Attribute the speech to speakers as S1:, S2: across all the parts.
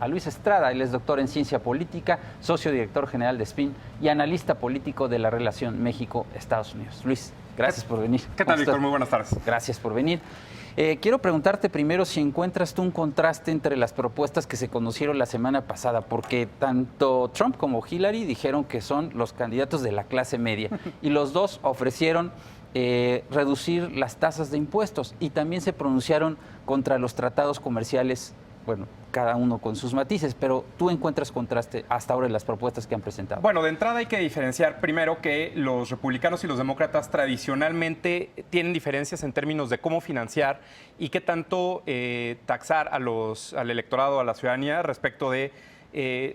S1: A Luis Estrada. Él es doctor en ciencia política, socio director general de SPIN y analista político de la relación México-Estados Unidos. Luis, gracias por venir.
S2: ¿Qué tal, Víctor? Muy buenas tardes.
S1: Gracias por venir. Quiero preguntarte primero si encuentras tú un contraste entre las propuestas que se conocieron la semana pasada, porque tanto Trump como Hillary dijeron que son los candidatos de la clase media y los dos ofrecieron reducir las tasas de impuestos y también se pronunciaron contra los tratados comerciales. Bueno, cada uno con sus matices, pero ¿tú encuentras contraste hasta ahora en las propuestas que han presentado?
S2: Bueno, de entrada hay que diferenciar primero que los republicanos y los demócratas tradicionalmente tienen diferencias en términos de cómo financiar y qué tanto taxar al electorado, a la ciudadanía respecto de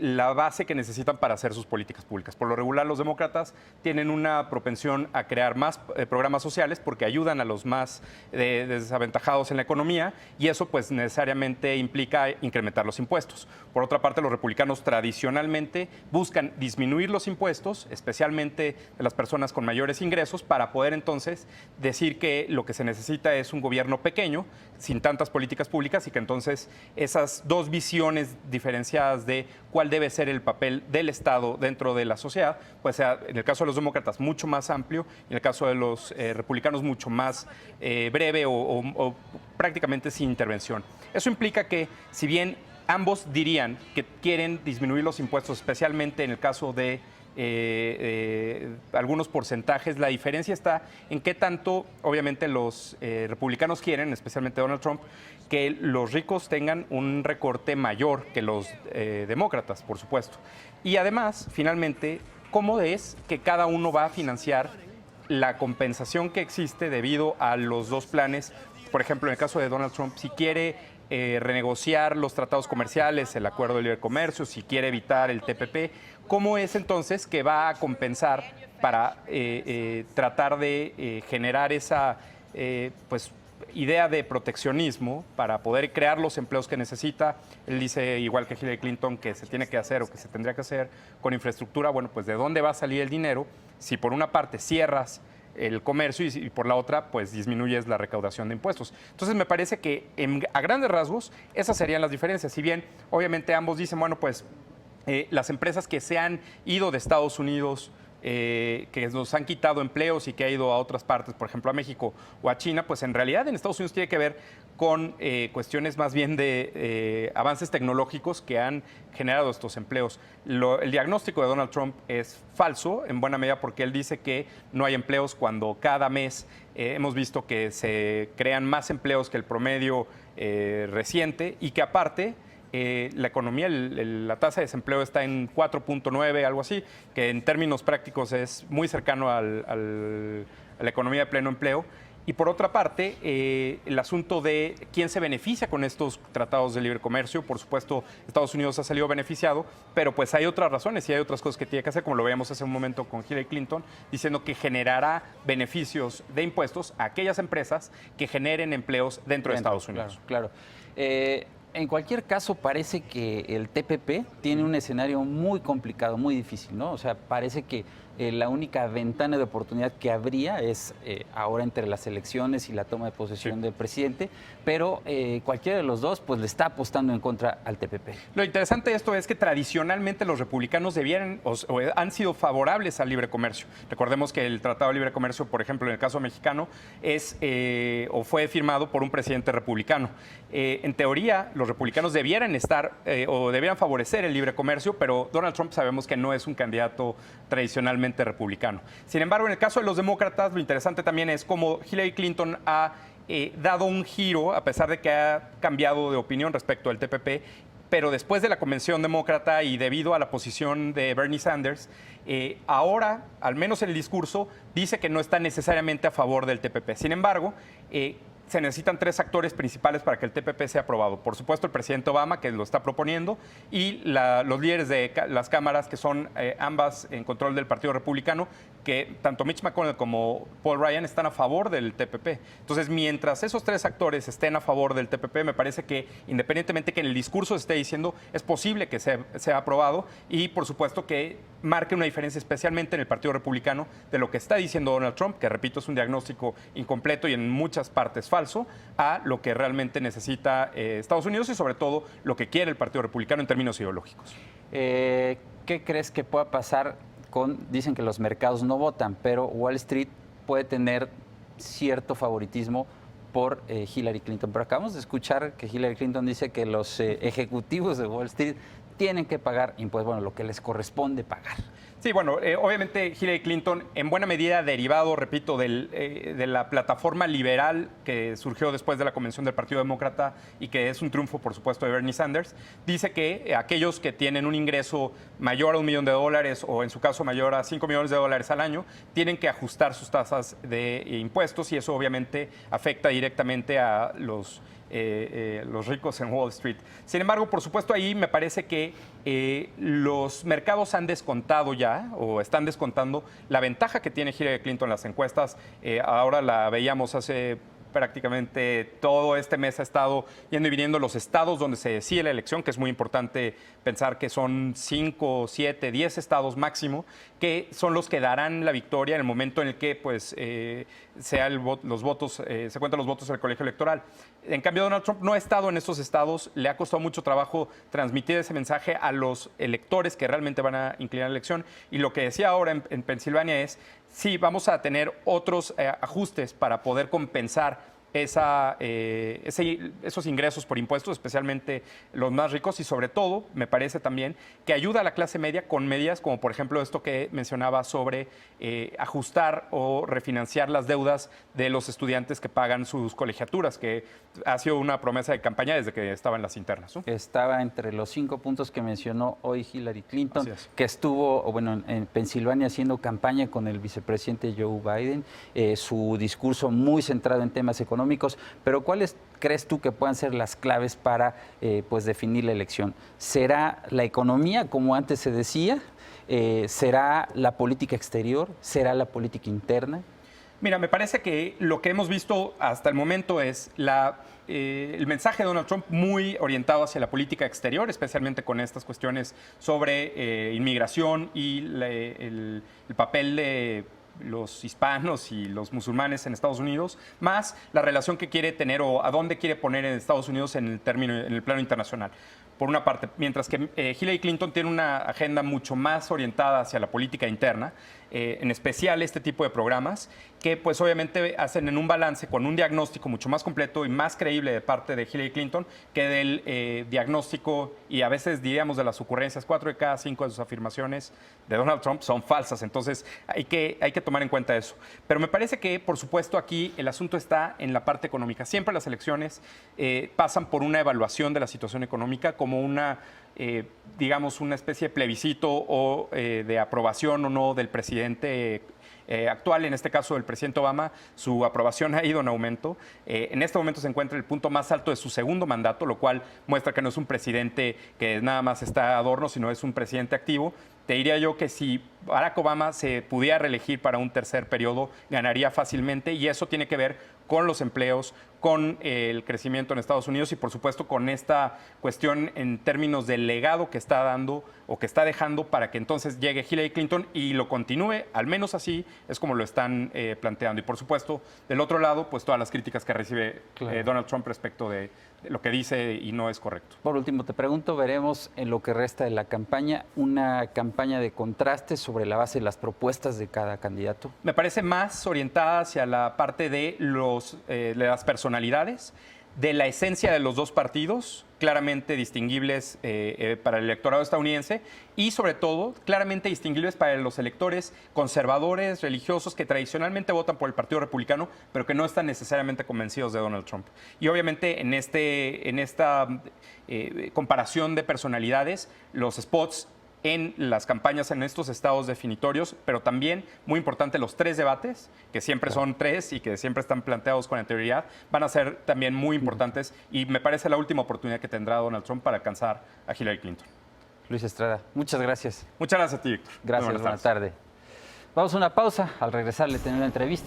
S2: la base que necesitan para hacer sus políticas públicas. Por lo regular, los demócratas tienen una propensión a crear más programas sociales porque ayudan a los más desaventajados en la economía y eso pues necesariamente implica incrementar los impuestos. Por otra parte, los republicanos tradicionalmente buscan disminuir los impuestos, especialmente de las personas con mayores ingresos, para poder entonces decir que lo que se necesita es un gobierno pequeño, sin tantas políticas públicas y que entonces esas dos visiones diferenciadas de cuál debe ser el papel del Estado dentro de la sociedad, pues sea en el caso de los demócratas mucho más amplio y en el caso de los republicanos mucho más breve o prácticamente sin intervención. Eso implica que si bien ambos dirían que quieren disminuir los impuestos, especialmente en el caso de algunos porcentajes, la diferencia está en qué tanto, obviamente, los republicanos quieren, especialmente Donald Trump, que los ricos tengan un recorte mayor que los demócratas, por supuesto. Y además, finalmente, cómo es que cada uno va a financiar la compensación que existe debido a los dos planes. Por ejemplo, en el caso de Donald Trump, si quiere renegociar los tratados comerciales, el acuerdo de libre comercio, si quiere evitar el TPP, ¿cómo es entonces que va a compensar para tratar de generar esa idea de proteccionismo para poder crear los empleos que necesita? Él dice, igual que Hillary Clinton, que se tiene que hacer o que se tendría que hacer con infraestructura. Bueno, pues ¿de dónde va a salir el dinero si por una parte cierras el comercio y por la otra, pues disminuyes la recaudación de impuestos? Entonces me parece que a grandes rasgos esas serían las diferencias. Si bien obviamente ambos dicen, bueno, pues las empresas que se han ido de Estados Unidos, que nos han quitado empleos y que ha ido a otras partes, por ejemplo a México o a China, pues en realidad en Estados Unidos tiene que ver con cuestiones más bien de avances tecnológicos que han generado estos empleos. El diagnóstico de Donald Trump es falso, en buena medida porque él dice que no hay empleos cuando cada mes hemos visto que se crean más empleos que el promedio reciente y que aparte la economía, la tasa de desempleo está en 4.9, algo así, que en términos prácticos es muy cercano a la economía de pleno empleo. Y por otra parte, el asunto de quién se beneficia con estos tratados de libre comercio. Por supuesto, Estados Unidos ha salido beneficiado, pero pues hay otras razones y hay otras cosas que tiene que hacer, como lo veíamos hace un momento con Hillary Clinton, diciendo que generará beneficios de impuestos a aquellas empresas que generen empleos dentro de Estados Unidos.
S1: Claro. En cualquier caso, parece que el TPP tiene un escenario muy complicado, muy difícil, ¿no? O sea, parece que la única ventana de oportunidad que habría es ahora entre las elecciones y la toma de posesión del presidente, pero cualquiera de los dos pues le está apostando en contra al TPP.
S2: Lo interesante de esto es que tradicionalmente los republicanos debieran o han sido favorables al libre comercio. Recordemos que el Tratado de Libre Comercio, por ejemplo, en el caso mexicano, es o fue firmado por un presidente republicano. En teoría, los republicanos debieran estar o debieran favorecer el libre comercio, pero Donald Trump sabemos que no es un candidato tradicionalmente republicano. Sin embargo, en el caso de los demócratas, lo interesante también es cómo Hillary Clinton ha dado un giro, a pesar de que ha cambiado de opinión respecto al TPP, pero después de la convención demócrata y debido a la posición de Bernie Sanders, ahora, al menos en el discurso, dice que no está necesariamente a favor del TPP. Sin embargo, se necesitan tres actores principales para que el TPP sea aprobado. Por supuesto, el presidente Obama, que lo está proponiendo, y los líderes de las cámaras, que son ambas en control del Partido Republicano, que tanto Mitch McConnell como Paul Ryan están a favor del TPP. Entonces, mientras esos tres actores estén a favor del TPP, me parece que, independientemente que en el discurso se esté diciendo, es posible que sea aprobado y, por supuesto, que marque una diferencia especialmente en el Partido Republicano de lo que está diciendo Donald Trump, que repito es un diagnóstico incompleto y en muchas partes falso, a lo que realmente necesita Estados Unidos y sobre todo lo que quiere el Partido Republicano en términos ideológicos.
S1: ¿Qué crees que pueda pasar dicen que los mercados no votan, pero Wall Street puede tener cierto favoritismo por Hillary Clinton? Pero acabamos de escuchar que Hillary Clinton dice que los ejecutivos de Wall Street tienen que pagar impuestos, bueno, lo que les corresponde pagar.
S2: Sí, bueno, obviamente Hillary Clinton, en buena medida derivado, repito, de la plataforma liberal que surgió después de la convención del Partido Demócrata y que es un triunfo, por supuesto, de Bernie Sanders, dice que aquellos que tienen un ingreso mayor a $1 millón o en su caso mayor a $5 millones al año, tienen que ajustar sus tasas de impuestos y eso obviamente afecta directamente a los ricos en Wall Street. Sin embargo, por supuesto, ahí me parece que los mercados han descontado ya, o están descontando, la ventaja que tiene Hillary Clinton en las encuestas. Ahora la veíamos hace prácticamente todo este mes ha estado yendo y viniendo los estados donde se decide la elección, que es muy importante pensar que son 5, 7, 10 estados máximo, que son los que darán la victoria en el momento en el que pues, los votos, se cuentan los votos del colegio electoral. En cambio, Donald Trump no ha estado en estos estados, le ha costado mucho trabajo transmitir ese mensaje a los electores que realmente van a inclinar la elección. Y lo que decía ahora en Pensilvania es, sí, vamos a tener otros ajustes para poder compensar esos ingresos por impuestos, especialmente los más ricos, y sobre todo, me parece también, que ayuda a la clase media con medidas como, por ejemplo, esto que mencionaba sobre ajustar o refinanciar las deudas de los estudiantes que pagan sus colegiaturas, que ha sido una promesa de campaña desde que estaba en las internas, ¿no?
S1: Estaba entre los 5 puntos que mencionó hoy Hillary Clinton, que estuvo, bueno, en Pensilvania haciendo campaña con el vicepresidente Joe Biden, su discurso muy centrado en temas económicos. Pero ¿cuáles crees tú que puedan ser las claves para pues definir la elección? ¿Será la economía, como antes se decía? ¿Será la política exterior? ¿Será la política interna?
S2: Mira, me parece que lo que hemos visto hasta el momento es el mensaje de Donald Trump muy orientado hacia la política exterior, especialmente con estas cuestiones sobre inmigración y el papel de los hispanos y los musulmanes en Estados Unidos, más la relación que quiere tener o a dónde quiere poner en Estados Unidos en el plano internacional. Por una parte, mientras que Hillary Clinton tiene una agenda mucho más orientada hacia la política interna, en especial este tipo de programas, que pues obviamente hacen en un balance con un diagnóstico mucho más completo y más creíble de parte de Hillary Clinton que del diagnóstico y a veces diríamos de las ocurrencias. 4 de cada 5 de sus afirmaciones de Donald Trump son falsas, entonces hay que tomar en cuenta eso. Pero me parece que, por supuesto, aquí el asunto está en la parte económica. Siempre las elecciones pasan por una evaluación de la situación económica como digamos, una especie de plebiscito o de aprobación o no del presidente actual, en este caso del presidente Obama. Su aprobación ha ido en aumento. En este momento se encuentra en el punto más alto de su segundo mandato, lo cual muestra que no es un presidente que nada más está adorno, sino es un presidente activo. Te diría yo que si Barack Obama se pudiera reelegir para un tercer periodo, ganaría fácilmente, y eso tiene que ver con los empleos, con el crecimiento en Estados Unidos y, por supuesto, con esta cuestión en términos del legado que está dando o que está dejando para que entonces llegue Hillary Clinton y lo continúe, al menos así es como lo están planteando. Y, por supuesto, del otro lado, pues todas las críticas que recibe Donald Trump respecto de lo que dice y no es correcto.
S1: Por último, te pregunto, veremos en lo que resta de la campaña una campaña de contraste sobre la base de las propuestas de cada candidato.
S2: Me parece más orientada hacia la parte de las personalidades, de la esencia de los dos partidos, claramente distinguibles para el electorado estadounidense y, sobre todo, claramente distinguibles para los electores conservadores, religiosos, que tradicionalmente votan por el Partido Republicano, pero que no están necesariamente convencidos de Donald Trump. Y, obviamente, en esta comparación de personalidades, los spots en las campañas en estos estados definitorios, pero también, muy importante, los 3 debates, que siempre son 3 y que siempre están planteados con anterioridad, van a ser también muy importantes y me parece la última oportunidad que tendrá Donald Trump para alcanzar a Hillary Clinton.
S1: Luis Estrada, muchas gracias.
S2: Muchas gracias a ti, Víctor.
S1: Gracias, buenas tardes. Vamos a una pausa. Al regresar le tenemos una entrevista.